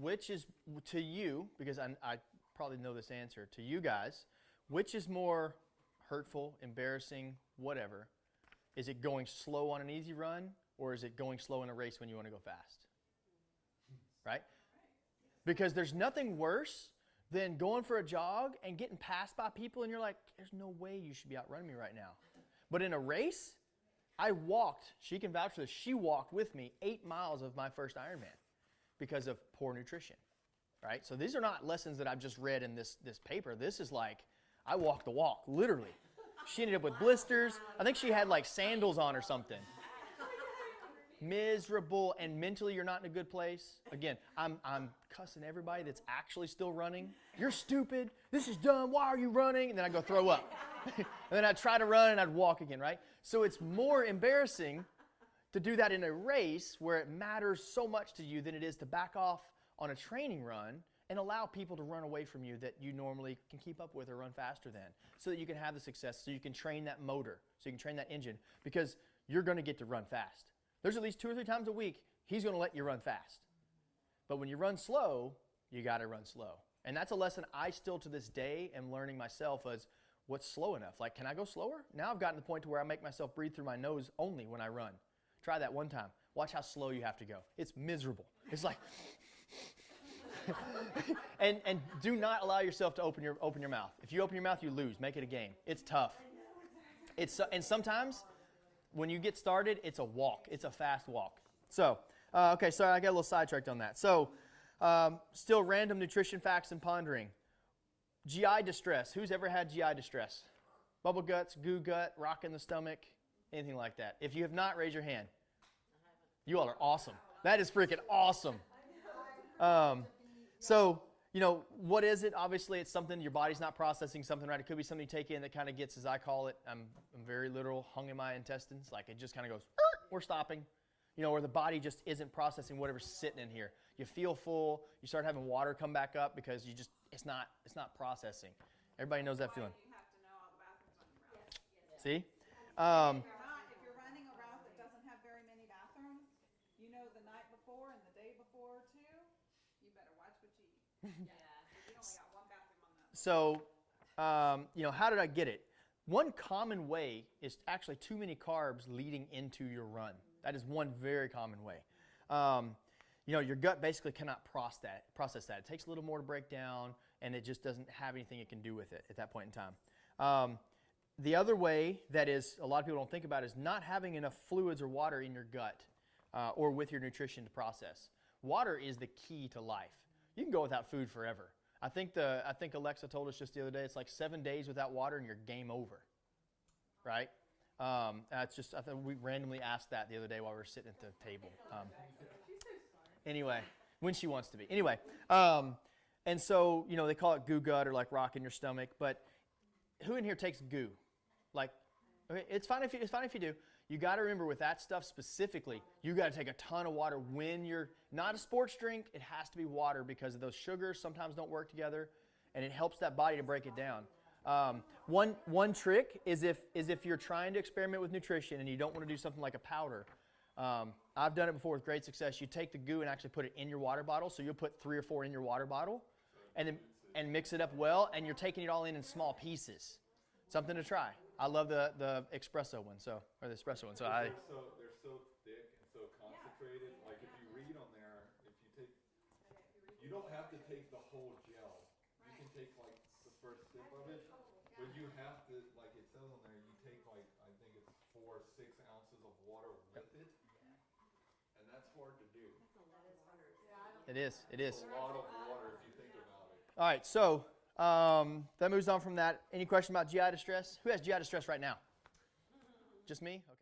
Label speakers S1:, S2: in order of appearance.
S1: which is, to you, because I probably know this answer, to you guys, which is more hurtful, embarrassing, whatever? Is it going slow on an easy run, or is it going slow in a race when you want to go fast? Right? Because there's nothing worse than going for a jog and getting passed by people and you're like, there's no way you should be outrunning me right now. But in a race, I walked, she can vouch for this, she walked with me 8 miles of my first Ironman because of poor nutrition, right? So these are not lessons that I've just read in this paper. This is like, I walked the walk, literally. She ended up with blisters. I think she had like sandals on or something. Miserable, and mentally you're not in a good place. Again, I'm cussing everybody that's actually still running. You're stupid. This is dumb. Why are you running? And then I go throw up. And then I'd try to run and I'd walk again, right? So it's more embarrassing to do that in a race where it matters so much to you than it is to back off on a training run and allow people to run away from you that you normally can keep up with or run faster than, so that you can have the success, so you can train that motor, so you can train that engine, because you're going to get to run fast. There's at least 2 or 3 times a week he's going to let you run fast. But when you run slow, you got to run slow. And that's a lesson I still to this day am learning myself, as what's slow enough. Like, can I go slower? Now I've gotten to the point to where I make myself breathe through my nose only when I run. Try that one time. Watch how slow you have to go. It's miserable. It's like... and do not allow yourself to open your mouth. If you open your mouth, you lose. Make it a game. It's tough. And sometimes when you get started, it's a walk. It's a fast walk. So, okay, sorry, I got a little sidetracked on that. So, still random nutrition facts and pondering. GI distress. Who's ever had GI distress? Bubble guts, goo gut, rock in the stomach, anything like that. If you have not, raise your hand. You all are awesome. That is freaking awesome. So, you know, what is it? Obviously, it's something your body's not processing something right. It could be something you take in that kind of gets, as I call it, I'm very literal, hung in my intestines. Like, it just kind of goes, we're stopping. You know, where the body just isn't processing whatever's sitting in here. You feel full. You start having water come back up because you just, it's not processing. Everybody knows that feeling.
S2: You have to know all the bathrooms on your route.
S1: See?
S2: If you're running a route that doesn't have very many bathrooms, you know the night before and the day before too, you better watch what you eat. You only got one bathroom on that.
S1: So, you know, how did I get it? One common way is actually too many carbs leading into your run. That is one very common way. You know, your gut basically cannot process that. It takes a little more to break down, and it just doesn't have anything it can do with it at that point in time. The other way that is a lot of people don't think about is not having enough fluids or water in your gut or with your nutrition to process. Water is the key to life. You can go without food forever. I think Alexa told us just the other day, it's like 7 days without water and you're game over, right? That's just, I think we randomly asked that the other day while we were sitting at the table. Anyway, when she wants to be. Anyway, and so, you know, they call it goo gut or like rock in your stomach, but who in here takes goo? Like, okay, it's fine if you do. You got to remember with that stuff specifically, you got to take a ton of water when you're not a sports drink. It has to be water because of those sugars sometimes don't work together, and it helps that body to break it down. One trick is if you're trying to experiment with nutrition and you don't want to do something like a powder. I've done it before with great success. You take the goo and actually put it in your water bottle. So you'll put 3 or 4 in your water bottle, and mix it up well. And you're taking it all in small pieces. Something to try. I love the espresso one, or the espresso one. So
S3: they're so thick and so concentrated. Like if you read on there, you don't have to take the whole gel. You can take like the first sip of it, but you have to, like it says on there, you take like I think it's 4 or 6 ounces of water with it, and that's hard to do.
S1: It is.
S3: It's a lot of water if you think about it.
S1: All right, so that moves on from that. Any question about GI distress? Who has GI distress right now? Just me? Okay.